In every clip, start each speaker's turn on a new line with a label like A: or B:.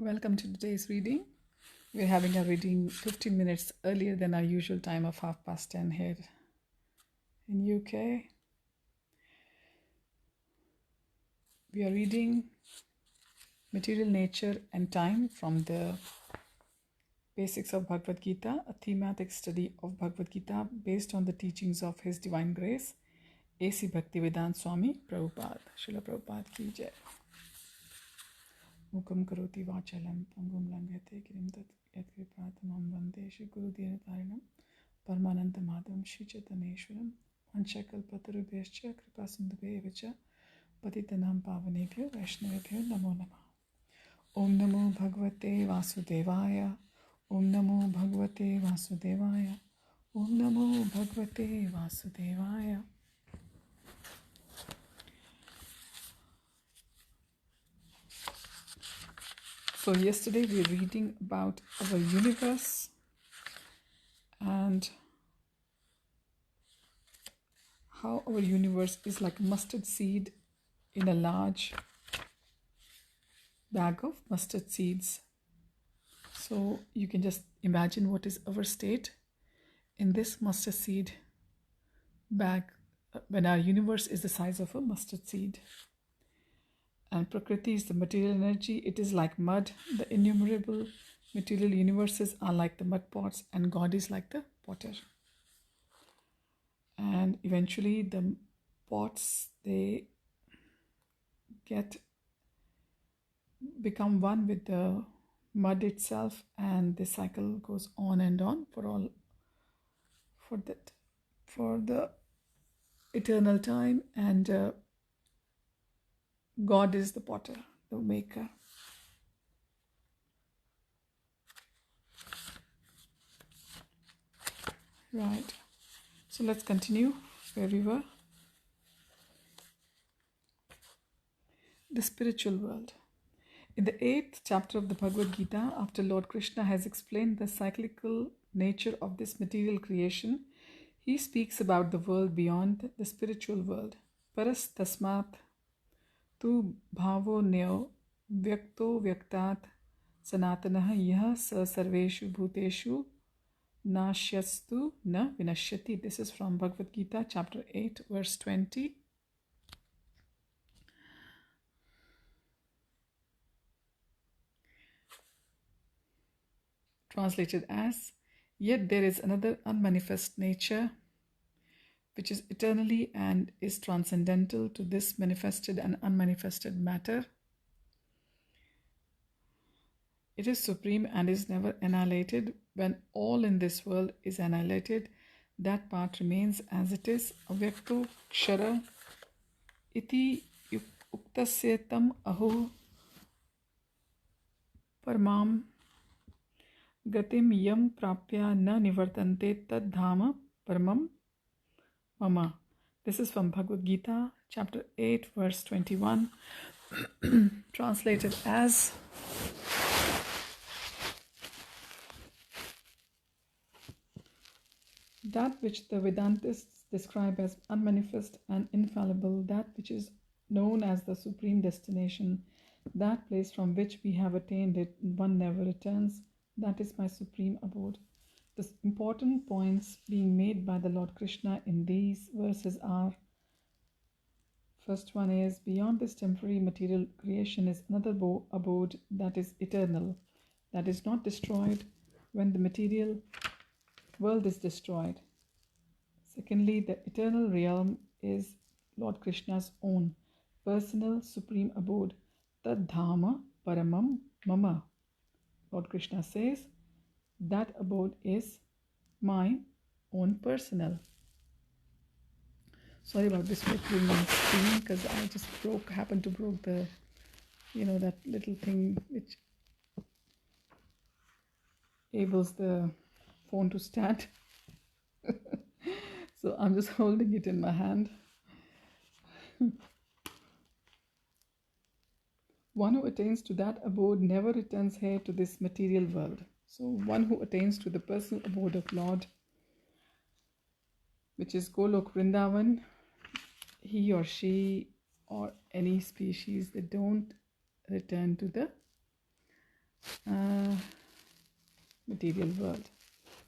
A: Welcome to today's reading. We're having a reading 15 minutes earlier than our usual time of 10:30 here in UK. We are reading Material Nature and Time from the Basicsof Bhagavad-Gita, a thematic study of Bhagavad-Gita based on the teachings of His Divine Grace, A.C. Bhaktivedanta Swami Prabhupada. Srila Prabhupada ki jai. Mukam karoti vachalam pangum langate kirim tat yatkripatamam vande Shri Guru Dhinatarinam Paramananda Madhavam Shri Chaitaneshwaram Vanchakalpatarubhyascha Kripa Sindhubhyevacha Patitanam Pavanebhyo Vaishnavebhyo Namo Namah. Om Namo Bhagavate Vasudevaya. Om Namo Bhagavate Vasudevaya. Om Namo Bhagavate Vasudevaya. So yesterday we were reading about our universe and how our universe is like mustard seed in a large bag of mustard seeds. So you can just imagine what is our state in this mustard seed bag when our universe is the size of a mustard seed. And Prakriti is the material energy. It is like mud. The innumerable material universes are like the mud pots, and God is like the potter. And eventually the pots, they become one with the mud itself, and the cycle goes on and on for the eternal time. And God is the potter, the maker. Right. So let's continue where we were. The spiritual world. In the 8th chapter of the Bhagavad-Gita, after Lord Krishna has explained the cyclical nature of this material creation, he speaks about the world beyond the spiritual world. Paras tasmat tu bhavo nyo vyakto vyaktat sanatanah yah sa sarveshu bhuteshu nashyastu na vinashyati. This is from Bhagavad Gita chapter 8 verse 20. Translated as, yet there is another unmanifest nature which is eternally and is transcendental to this manifested and unmanifested matter. It is supreme and is never annihilated. When all in this world is annihilated, that part remains as it is. Avyakto kshara iti uktasya tam aho paramam gatim yam prapya na nivartante tad dhama paramam mama. This is from Bhagavad Gita chapter 8 verse 21. Translated as, that which the Vedantists describe as unmanifest and infallible, that which is known as the supreme destination, that place from which we have attained it, one never returns, that is my supreme abode. The important points being made by the Lord Krishna in these verses are, first one is, beyond this temporary material creation is another abode that is eternal, that is not destroyed when the material world is destroyed. Secondly, the eternal realm is Lord Krishna's own personal supreme abode, tad dhama paramam mama. Lord Krishna says, that abode is my own personal. Sorry about this flickering on screen, because I just happened to broke the, that little thing which enables the phone to stand. So I'm just holding it in my hand. One who attains to that abode never returns here to this material world. So one who attains to the personal abode of Lord, which is Golok Vrindavan, he or she or any species, they don't return to the material world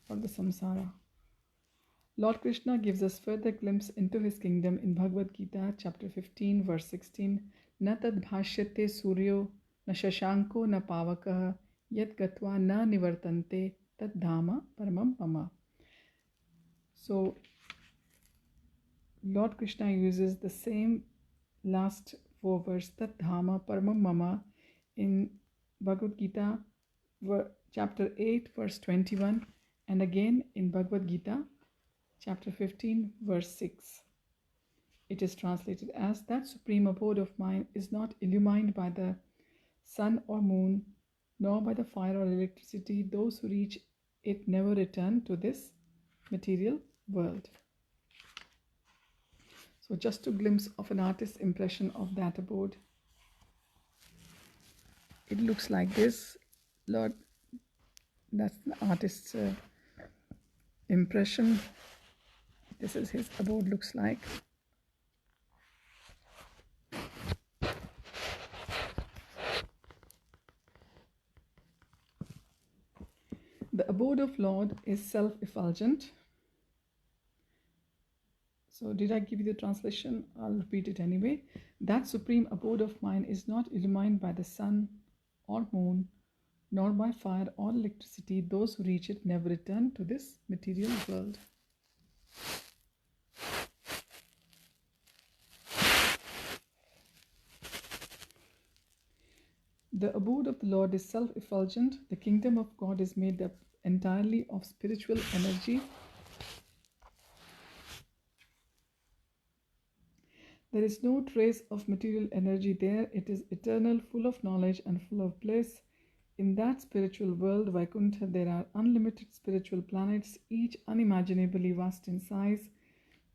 A: or the samsara. Lord Krishna gives us further glimpse into his kingdom in Bhagavad-Gita chapter 15 verse 16. Na tad bhashyate suryo na shashanko na pavakah yat gatva na nivartante tad dhama paramam mama. So Lord Krishna uses the same last four verse tad dhama paramam mama in Bhagavad Gita chapter 8 verse 21 and again in Bhagavad Gita chapter 15 verse 6. It is translated as, that supreme abode of mine is not illumined by the sun or moon, nor by the fire or electricity. Those who reach it never return to this material world. So just a glimpse of an artist's impression of that abode. It looks like this. Lord, that's the artist's impression. This is his abode looks like. The abode of Lord is self-effulgent. So did I give you the translation? I'll repeat it anyway. That supreme abode of mine is not illumined by the sun or moon, nor by fire or electricity. Those who reach it never return to this material world. The abode of the Lord is self-effulgent. The kingdom of God is made up entirely of spiritual energy. There is no trace of material energy there. It is eternal, full of knowledge and full of bliss. In that spiritual world, Vaikuntha, there are unlimited spiritual planets, each unimaginably vast in size.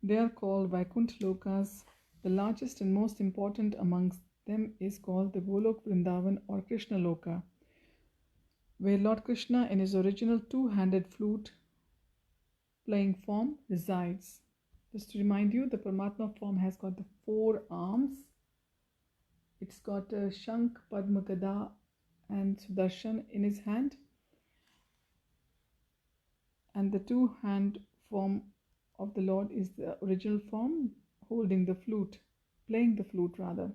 A: They are called Vaikuntha Lokas. The largest and most important amongst them is called the Golok Vrindavan or Krishna Loka, where Lord Krishna in his original two-handed flute playing form resides. Just to remind you, the Paramatma form has got the 4 arms. It's got a Shankh, Padma, Gada and Sudarshan in his hand. And the two-hand form of the Lord is the original form, holding the flute, playing the flute rather.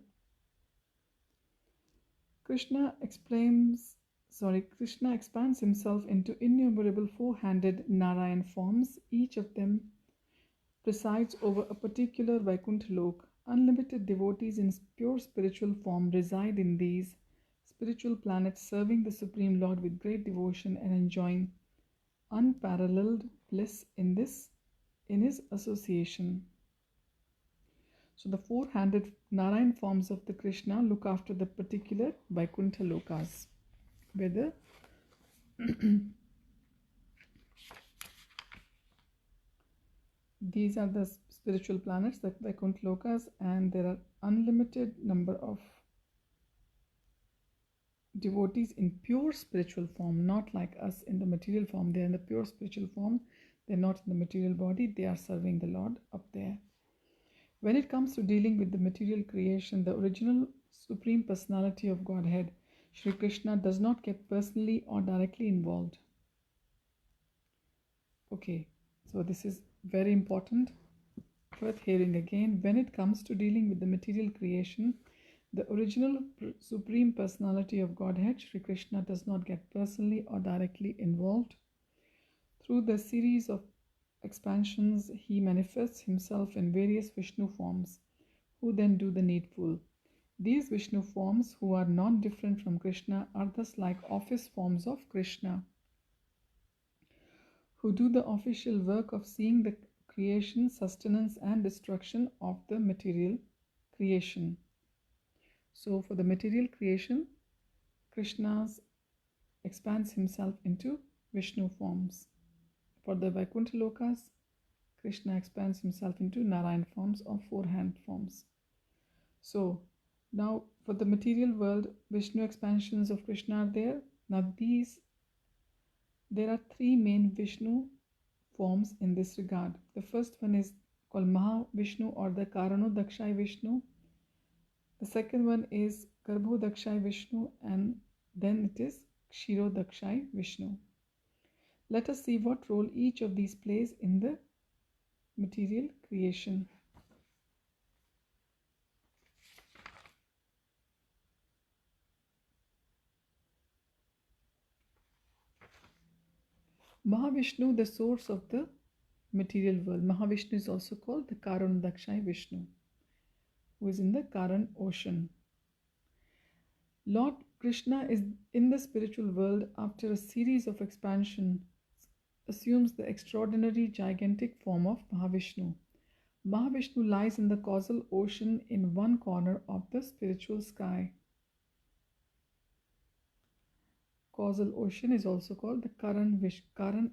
A: Krishna expands himself into innumerable 4-handed Narayan forms. Each of them presides over a particular Vaikuntha Lok. Unlimited devotees in pure spiritual form reside in these spiritual planets, serving the Supreme Lord with great devotion and enjoying unparalleled bliss in his association. So the 4-handed Narayan forms of the Krishna look after the particular Vaikuntha Lokas, where these are the spiritual planets, the Vaikuntha Lokas, and there are unlimited number of devotees in pure spiritual form, not like us in the material form. They're in the pure spiritual form. They're not in the material body. They are serving the Lord up there. When it comes to dealing with the material creation, the original Supreme Personality of Godhead, Shri Krishna, does not get personally or directly involved. Okay, so this is very important, worth hearing again. When it comes to dealing with the material creation, the original Supreme Personality of Godhead, Shri Krishna, does not get personally or directly involved. Through the series of expansions, he manifests himself in various Vishnu forms, who then do the needful. These Vishnu forms, who are non-different from Krishna, are thus like office forms of Krishna, who do the official work of seeing the creation, sustenance and destruction of the material creation. So for the material creation, Krishna expands himself into Vishnu forms. For the Vaikuntha Lokas, Krishna expands himself into Narayan forms or 4-hand forms. So now for the material world, Vishnu expansions of Krishna are there. Now there are 3 main Vishnu forms in this regard. The first one is called Maha Vishnu or the Karano-Dakshai Vishnu. The second one is Garbho-Dakshai Vishnu, and then it is Kshirodakshai Vishnu. Let us see what role each of these plays in the material creation. Mahavishnu, the source of the material world. Mahavishnu is also called the Karanodakshai Vishnu, who is in the Karan ocean. Lord Krishna is in the spiritual world after a series of expansion, assumes the extraordinary gigantic form of Mahavishnu. Mahavishnu lies in the causal ocean in one corner of the spiritual sky. Causal ocean is also called the Karan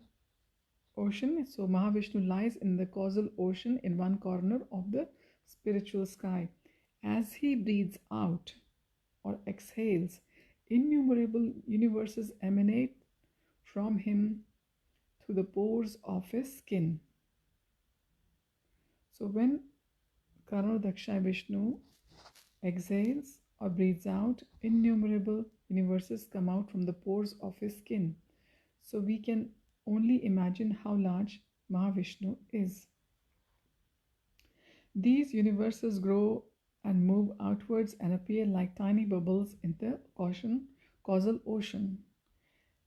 A: ocean. So Mahavishnu lies in the causal ocean in one corner of the spiritual sky. As he breathes out or exhales, innumerable universes emanate from him through the pores of his skin. So when Karanodakshai Vishnu exhales or breathes out, innumerable universes come out from the pores of his skin. So we can only imagine how large Mahavishnu is. These universes grow and move outwards and appear like tiny bubbles in the causal ocean.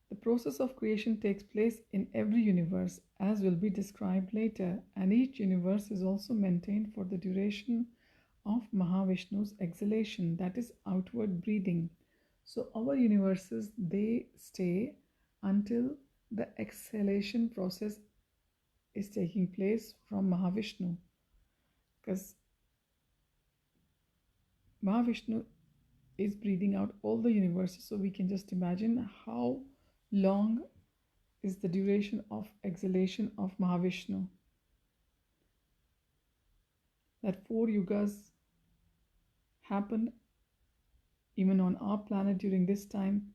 A: The process of creation takes place in every universe, as will be described later, and each universe is also maintained for the duration of Mahavishnu's exhalation, that is outward breathing. So our universes, they stay until the exhalation process is taking place from Mahavishnu, because Mahavishnu is breathing out all the universes. So we can just imagine how long is the duration of exhalation of Mahavishnu. That 4 yugas happened even on our planet during this time.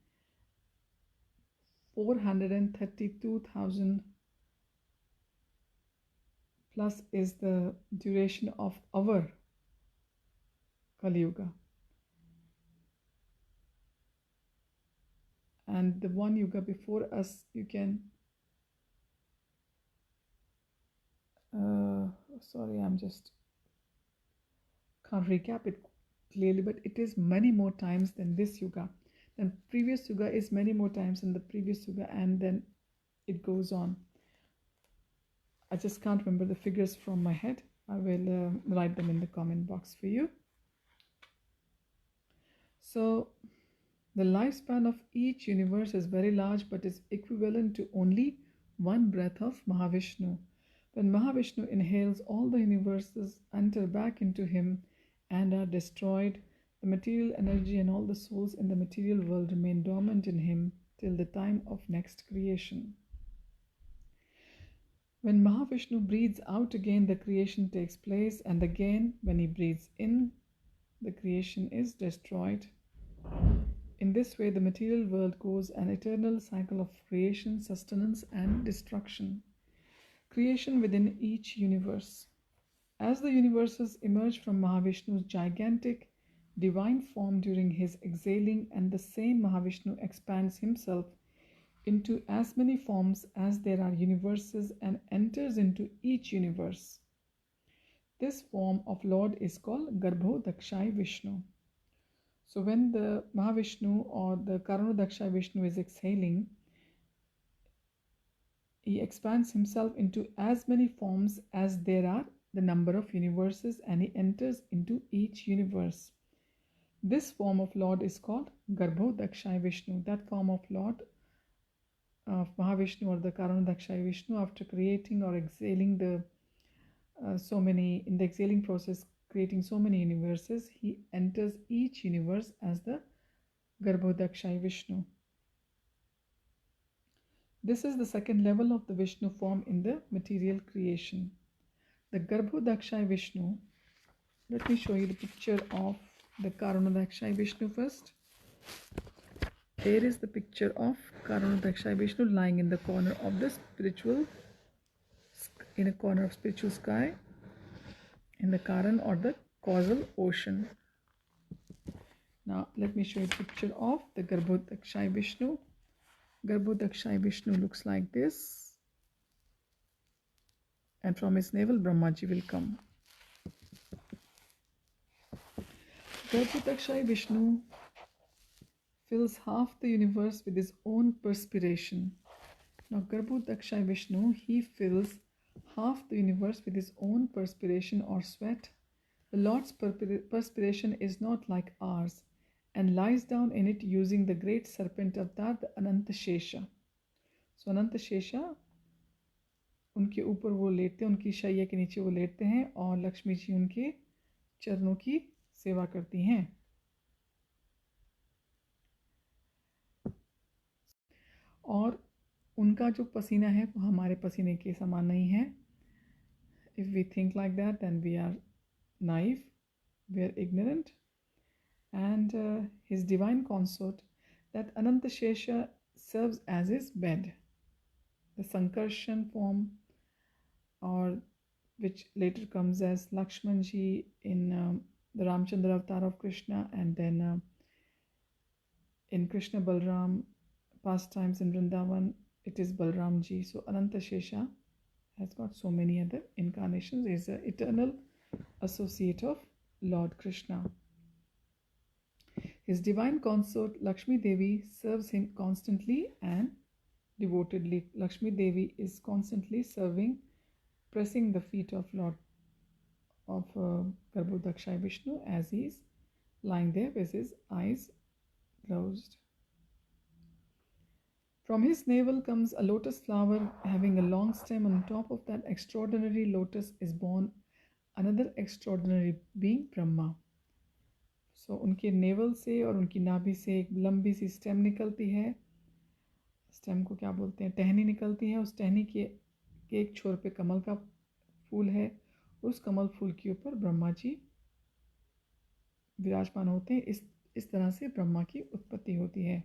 A: 432,000 plus is the duration of our Kali Yuga. And the one yuga before us, you can sorry, I'm just can't recap it clearly, but it is many more times than this yuga. Then previous yuga is many more times than the previous yuga, and then it goes on. I just can't remember the figures from my head. I will write them in the comment box for you. So the lifespan of each universe is very large, but is equivalent to only one breath of Mahavishnu. When Mahavishnu inhales, all the universes enter back into him and are destroyed. The material energy and all the souls in the material world remain dormant in him till the time of next creation. When Mahavishnu breathes out again, the creation takes place, and again, when he breathes in, the creation is destroyed. In this way, the material world goes an eternal cycle of creation, sustenance, and destruction. Creation within each universe. As the universes emerge from Mahavishnu's gigantic divine form during his exhaling, and the same Mahavishnu expands himself into as many forms as there are universes and enters into each universe. This form of Lord is called Garbhodakshai Vishnu. So when the Mahavishnu or the Karanodakshai Vishnu is exhaling, he expands himself into as many forms as there are the number of universes, and he enters into each universe. This form of Lord is called Garbhodakshai Vishnu. That form of Lord of Mahavishnu or the Karanodakshai Vishnu, after creating or exhaling the in the exhaling process, creating so many universes, he enters each universe as the Garbhodakshai Vishnu. This is the second level of the Vishnu form in the material creation. The Garbhodakshai Vishnu, let me show you the picture of the Karanodakshai Vishnu first. Here is the picture of Karanodakshai Vishnu lying in the corner of the spiritual sky, in the Karan or the causal ocean. Now let me show you a picture of the Garbhodakshai Vishnu. Garbhodakshai Vishnu looks like this, and from his navel Brahmaji will come. Garbhodakshai Vishnu fills half the universe with his own perspiration. Now Garbhodakshai Vishnu, he fills half the universe with his own perspiration or sweat. The Lord's perspiration is not like ours, and lies down in it using the great serpent avatar, the Anantashesha. So Anantashesha, उनके ऊपर वो लेटते हैं, उनकी शैया के नीचे वो लेटते हैं और लक्ष्मी जी उनके चरणों की सेवा करती हैं. और उनका जो पसीना है वो हमारे पसीने के समान नहीं है. If we think like that, then we are naive, we are ignorant. And his divine consort, that Anantashesha, serves as his bed. The Sankarshan form, or which later comes as Lakshmanji in the Ramchandra avatar of Krishna, and then in Krishna Balram pastimes in Vrindavan, it is Balramji. So Anantashesha has got so many other incarnations. He is an eternal associate of Lord Krishna. His divine consort Lakshmi Devi serves him constantly and devotedly. Lakshmi Devi is constantly serving, pressing the feet of Lord of Garbhodakshai Vishnu as he is lying there with his eyes closed. From his navel comes a lotus flower having a long stem. On top of that extraordinary lotus is born another extraordinary being, Brahma. So उनके naval से और उनकी नाभि से एक लंबी सी stem निकलती है. स्टेम को क्या बोलते हैं? टहनी निकलती है. उस टहनी के एक छोर पे कमल का फूल है. उस कमल फूल के ऊपर ब्रह्मा जी विराजमान होते हैं. इस तरह से ब्रह्मा की उत्पत्ति होती है.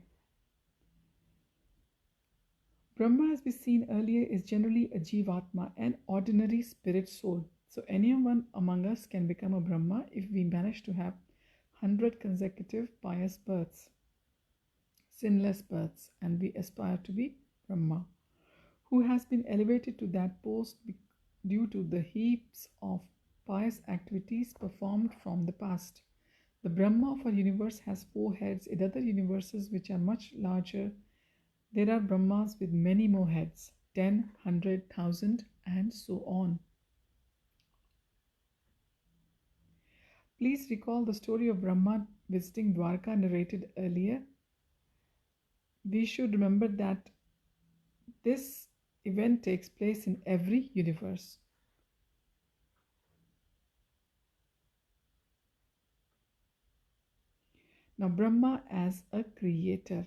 A: Brahma, as we seen earlier, is generally a Jivatma, an ordinary spirit soul. So anyone among us can become a Brahma if we manage to have 100 consecutive pious births, sinless births, and we aspire to be Brahma, who has been elevated to that post due to the heaps of pious activities performed from the past. The Brahma of our universe has 4 heads. In other universes which are much larger, there are Brahmas with many more heads, 10, 100, 1,000, and so on. Please recall the story of Brahma visiting Dwarka narrated earlier. We should remember that this event takes place in every universe. Now, Brahma as a creator.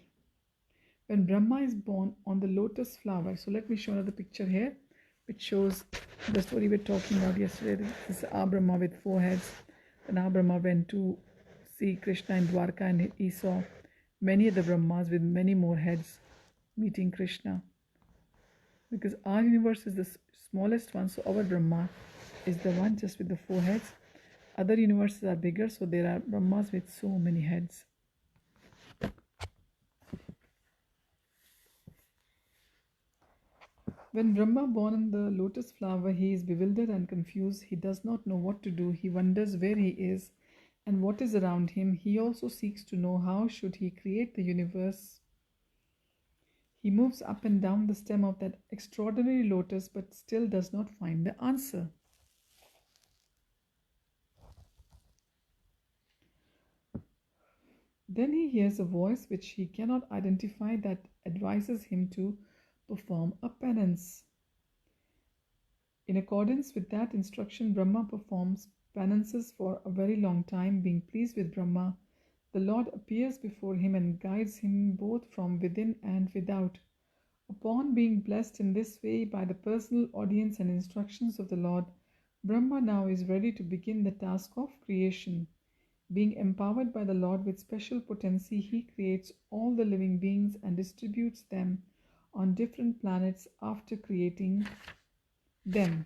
A: When Brahma is born on the lotus flower, so let me show another picture here, which shows the story we were talking about yesterday. This is our Brahma with 4 heads. And our Brahma went to see Krishna in Dwarka, and he saw many other Brahmas with many more heads meeting Krishna. Because our universe is the smallest one, so our Brahma is the one just with the 4 heads. Other universes are bigger, so there are Brahmas with so many heads. When Brahma born in the lotus flower, he is bewildered and confused. He does not know what to do. He wonders where he is and what is around him. He also seeks to know how should he create the universe. He moves up and down the stem of that extraordinary lotus, but still does not find the answer. Then he hears a voice which he cannot identify that advises him to perform a penance. In accordance with that instruction, Brahma performs penances for a very long time. Being pleased with Brahma, the Lord appears before him and guides him both from within and without. Upon being blessed in this way by the personal audience and instructions of the Lord, Brahma now is ready to begin the task of creation. Being empowered by the Lord with special potency, he creates all the living beings and distributes them on different planets after creating them.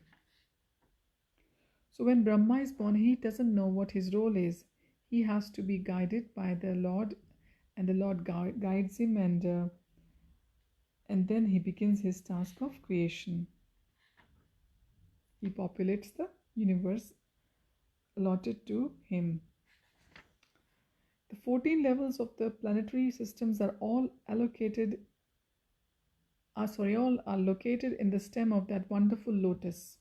A: So when Brahma is born, he doesn't know what his role is. He has to be guided by the Lord, and the Lord guides him and And then he begins his task of creation. He populates the universe allotted to him. The 14 levels of the planetary systems all are located in the stem of that wonderful lotus.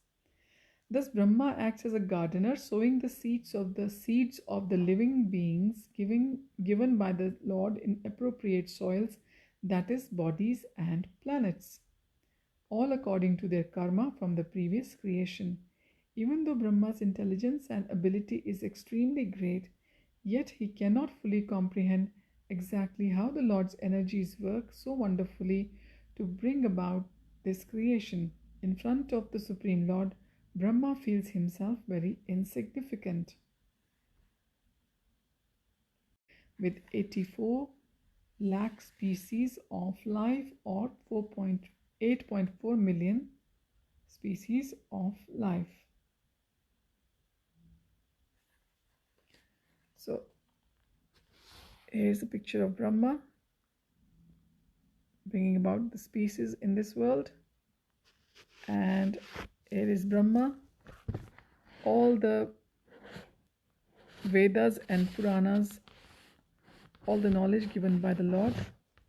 A: Thus, Brahma acts as a gardener, sowing the seeds of the living beings given by the Lord in appropriate soils, that is, bodies and planets, all according to their karma from the previous creation. Even though Brahma's intelligence and ability is extremely great, yet he cannot fully comprehend exactly how the Lord's energies work so wonderfully to bring about this creation. In front of the Supreme Lord, Brahma feels himself very insignificant. With 84 lakh species of life, or 8.4 million species of life. So here's a picture of Brahma bringing about the species in this world. And here is Brahma. All the Vedas and Puranas, all the knowledge given by the Lord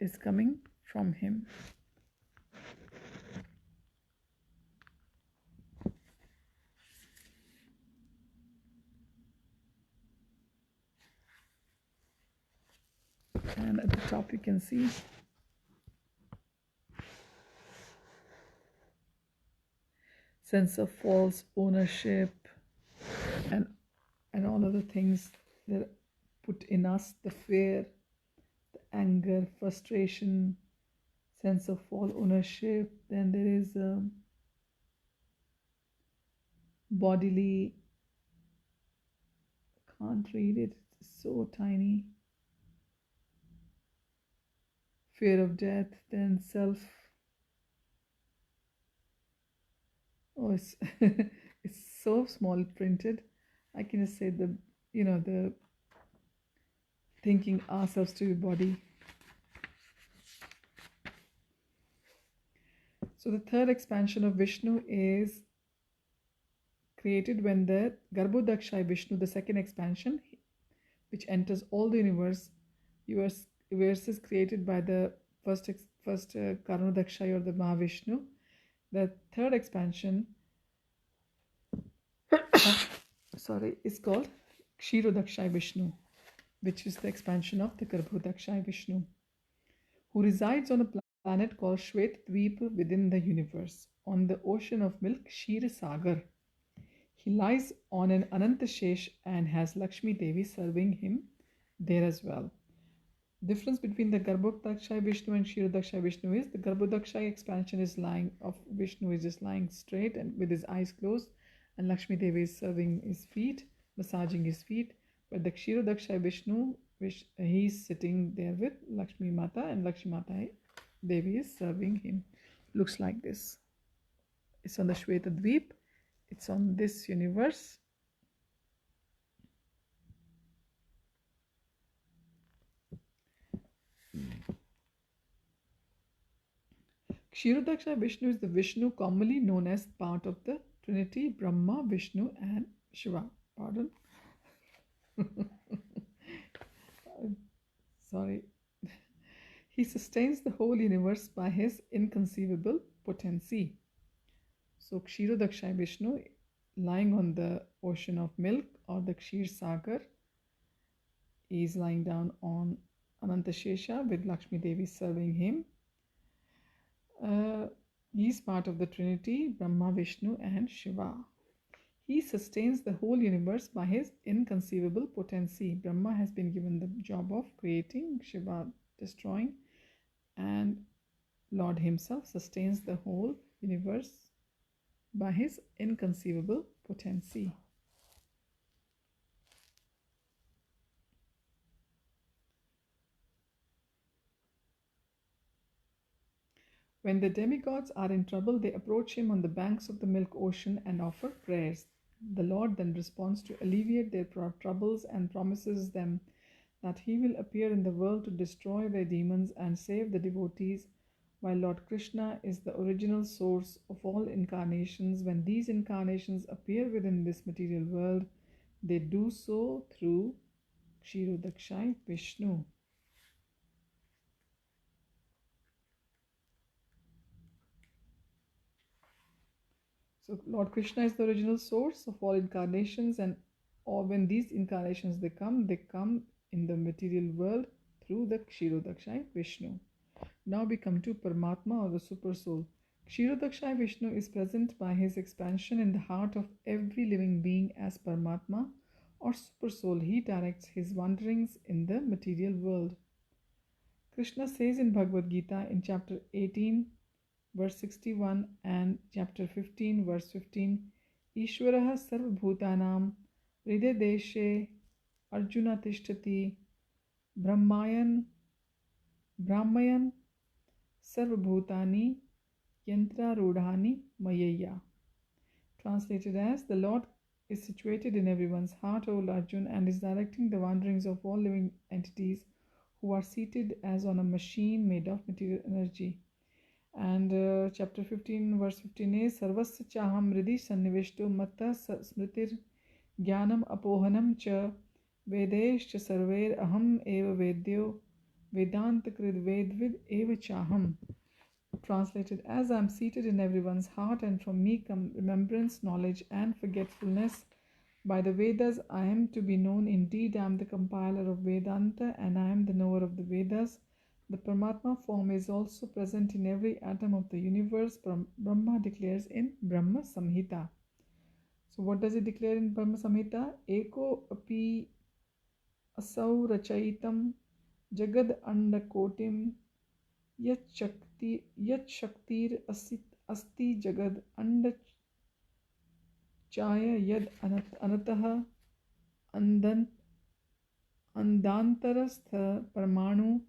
A: is coming from him. And at the top you can see sense of false ownership and all other things that put in us, the fear, the anger, frustration, sense of false ownership. Then there is bodily, can't read it, it's so tiny, fear of death, then self, oh, it's it's so small printed. I can just say the thinking ourselves to be body. So the third expansion of Vishnu is created when the Garbhodakshaya Vishnu, the second expansion, which enters all the universe is created by the first Karnodakshaya or the Mahavishnu. The third expansion is called Kshirodakshaya Vishnu, which is the expansion of the Garbhodakshaya Vishnu, who resides on a planet called Shvetadvip within the universe, on the ocean of milk, Kshira Sagar. He lies on an Anantashesh and has Lakshmi Devi serving him there as well. Difference between the Garbhodakshaya Vishnu and Kshirodakshaya Vishnu is the Garbhodakshaya expansion Vishnu is just lying straight and with his eyes closed, and Lakshmi Devi is serving his feet, massaging his feet. But the Kshirodakshaya Vishnu, he's sitting there with Lakshmi Mata, and Lakshmi Mata Devi is serving him. Looks like this. It's on the Shvetadvip. It's on this universe. Kshirodakshaya Vishnu is the Vishnu commonly known as part of the Trinity, Brahma, Vishnu and Shiva. Pardon. Sorry. He sustains the whole universe by his inconceivable potency. So Kshirodakshaya Vishnu, lying on the ocean of milk or the Kshir Sagar, is lying down on Anantashesha with Lakshmi Devi serving him. He is part of the Trinity, Brahma, Vishnu and Shiva. He sustains the whole universe by his inconceivable potency. Brahma has been given the job of creating, Shiva destroying, and Lord himself sustains the whole universe by his inconceivable potency. When the demigods are in trouble, they approach him on the banks of the milk ocean and offer prayers. The Lord then responds to alleviate their troubles and promises them that he will appear in the world to destroy their demons and save the devotees while Lord Krishna is the original source of all incarnations. When these incarnations appear within this material world, they do so through Kshirodakshai Vishnu. So Lord Krishna is the original source of all incarnations, and or when these incarnations they come in the material world through the Kshirodakshai Vishnu. Now we come to Paramatma, or the Super Soul. Kshirodakshai Vishnu is present by his expansion in the heart of every living being as Paramatma or Super Soul. He directs his wanderings in the material world. Krishna says in Bhagavad-Gita in chapter 18 verse 61 and chapter 15 verse 15, Ishwarah sarvabhutanam hridayadeshe Arjuna tishtati brahmayan sarvabhutani yantra rodhani mayaya. Translated as, the Lord is situated in everyone's heart, O Arjun, and is directing the wanderings of all living entities who are seated as on a machine made of material energy. And chapter 15 verse 15 is, Sarvasya chaham hridhi sannivishto matta smritir jnanam apohanam cha vedeshcha sarver aham eva vedyo vedantakrid vedvid eva chaham. Translated as, I am seated in everyone's heart, and from me come remembrance, knowledge, and forgetfulness. By the Vedas, I am to be known. Indeed, I am the compiler of Vedanta, and I am the knower of the Vedas. The Paramatma form is also present in every atom of the universe, Brahma declares in Brahma Samhita. So what does it declare in Brahma Samhita? Eko api asau rachaitam jagad andakotim yat shaktir asti jagad anda chaya yad anatah andantarastha parmanu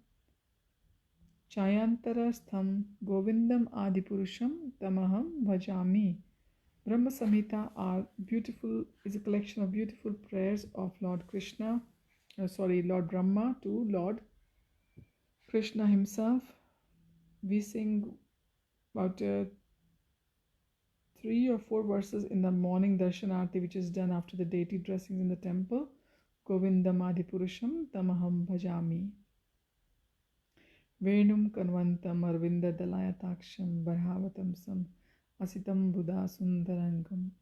A: chayantarastham govindam adipurusham tamaham bhajami. Brahma Samhita is a collection of beautiful prayers of Lord Brahma to Lord Krishna himself. We sing about 3 or 4 verses in the morning darshanarti, which is done after the deity dressings in the temple. Govindam adipurusham tamaham bhajami. Venum kanvantam arvinda dalayataksham barhavatam sam asitam buddha sundarangam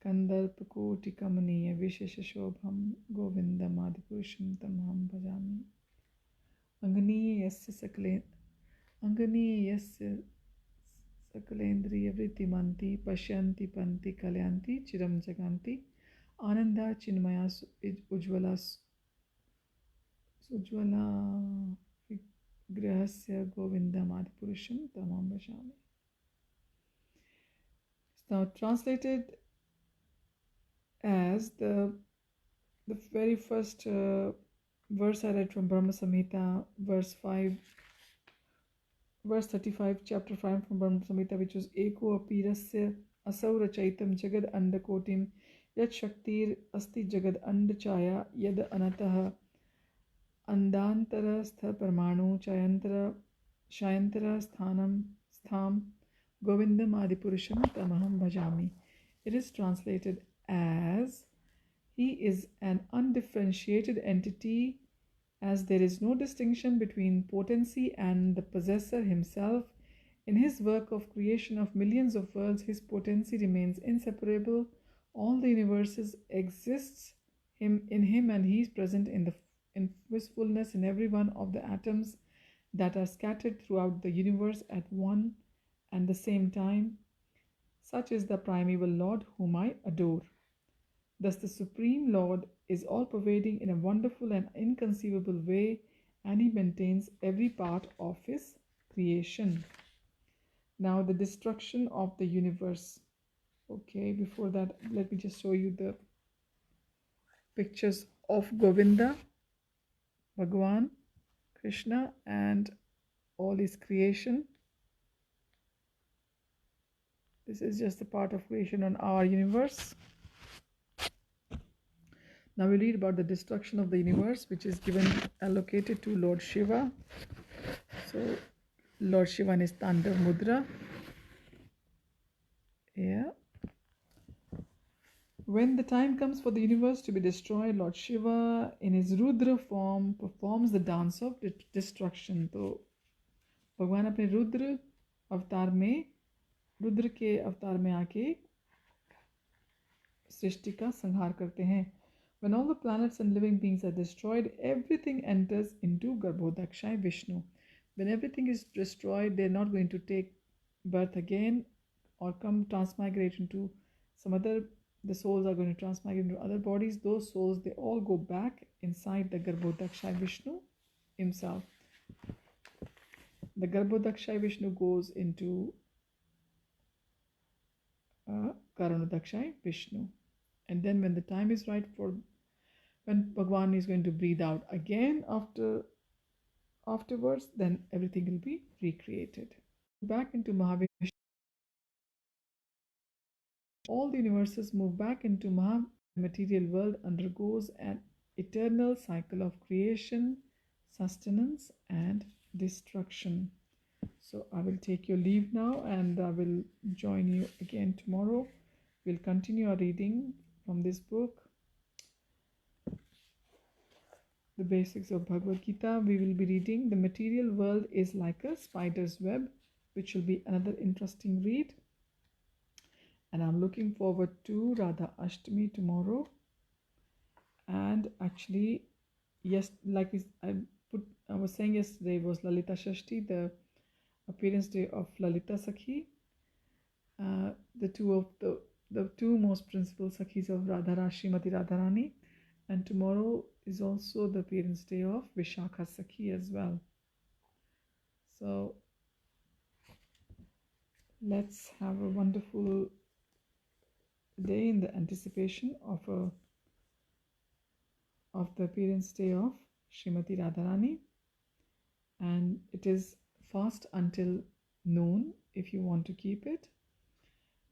A: kandarpakoti kamaniya visheshashobham govindam adipurusham tamaham bhajami. Angani yasya sakalendriya vrittimanti pashyanti panti kalyanti chiram jaganti ananda chinmaya ujjvala grahasya govindam adipurusham tamam bhajami. Now translated as the very first verse I read from Brahma Samhita, verse 35, chapter 5 from Brahma Samhita, which was Eko apirasya asau rachaitam jagad andakotim yat shaktir asti jagad andachaya yad anatah andantarastha parmanu shayantara stham govindam adipurusham tamaham bhajami. It is translated as, he is an undifferentiated entity, as there is no distinction between potency and the possessor himself. In his work of creation of millions of worlds, his potency remains inseparable. All the universes exists in him, and he is present in his fullness in every one of the atoms that are scattered throughout the universe at one and the same time. Such is the primeval Lord whom I adore. Thus the Supreme Lord is all-pervading in a wonderful and inconceivable way, and he maintains every part of his creation. Now the destruction of the universe. Okay, before that, let me just show you the pictures of Govinda, Bhagavan, Krishna, and all his creation. This is just a part of creation on our universe. Now we read about the destruction of the universe, which is allocated to Lord Shiva. So Lord Shiva in his Tandav Mudra. Yeah. When the time comes for the universe to be destroyed, Lord Shiva in his Rudra form performs the dance of destruction. तो भगवान अपने रुद्र अवतार में, रुद्र के अवतार में आके सृष्टि का संहार करते हैं. When all the planets and living beings are destroyed, everything enters into Garbhodakshai Vishnu. When everything is destroyed, they're not going to take birth again or come transmigrate into some other, the souls are going to transmigrate into other bodies. Those souls, they all go back inside the Garbhodakshai Vishnu himself. The Garbhodakshai Vishnu goes into Karanodakshai Vishnu. And then when the time is right for, when Bhagwan is going to breathe out again afterwards, then everything will be recreated. Back into Mahavishnu. All the universes move back into Maha. The material world undergoes an eternal cycle of creation, sustenance, and destruction. So I will take your leave now, and I will join you again tomorrow. We'll continue our reading from this book, the basics of Bhagavad-Gita. We will be reading The Material World is Like a Spider's Web, which will be another interesting read. And I'm looking forward to Radha Ashtami tomorrow. And actually, yes, like I was saying yesterday, was Lalita Shashti, the appearance day of Lalita Sakhi. The two most principal Sakhis of Radharani, Srimati Radharani. And tomorrow is also the appearance day of Vishakha Sakhi as well. So let's have a wonderful day in the anticipation of the appearance day of Srimati Radharani. And it is fast until noon if you want to keep it.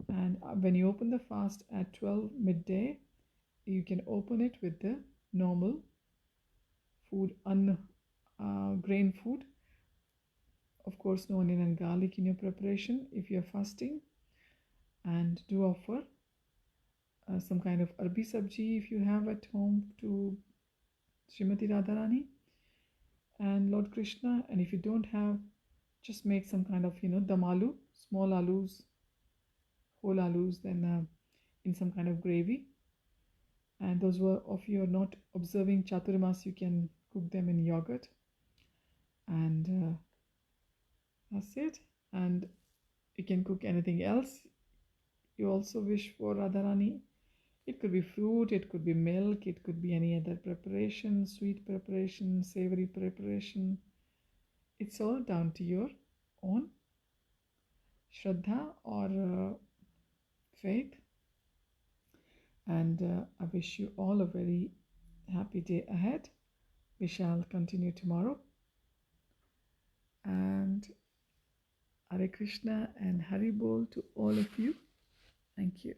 A: And when you open the fast at 12 midday, you can open it with the normal food, grain food. Of course, no onion and garlic in your preparation if you're fasting. And do offer some kind of arbi sabji if you have at home to Srimati Radharani and Lord Krishna. And if you don't have, just make some kind of, dam aloo, small alus, whole alus, then in some kind of gravy. And those of you are not observing Chaturmas, you can cook them in yogurt. And that's it. And you can cook anything else you also wish for Radharani. It could be fruit, it could be milk, it could be any other preparation, sweet preparation, savory preparation. It's all down to your own Shraddha or faith. And I wish you all a very happy day ahead. We shall continue tomorrow. And Hare Krishna and Hari Bol to all of you. Thank you.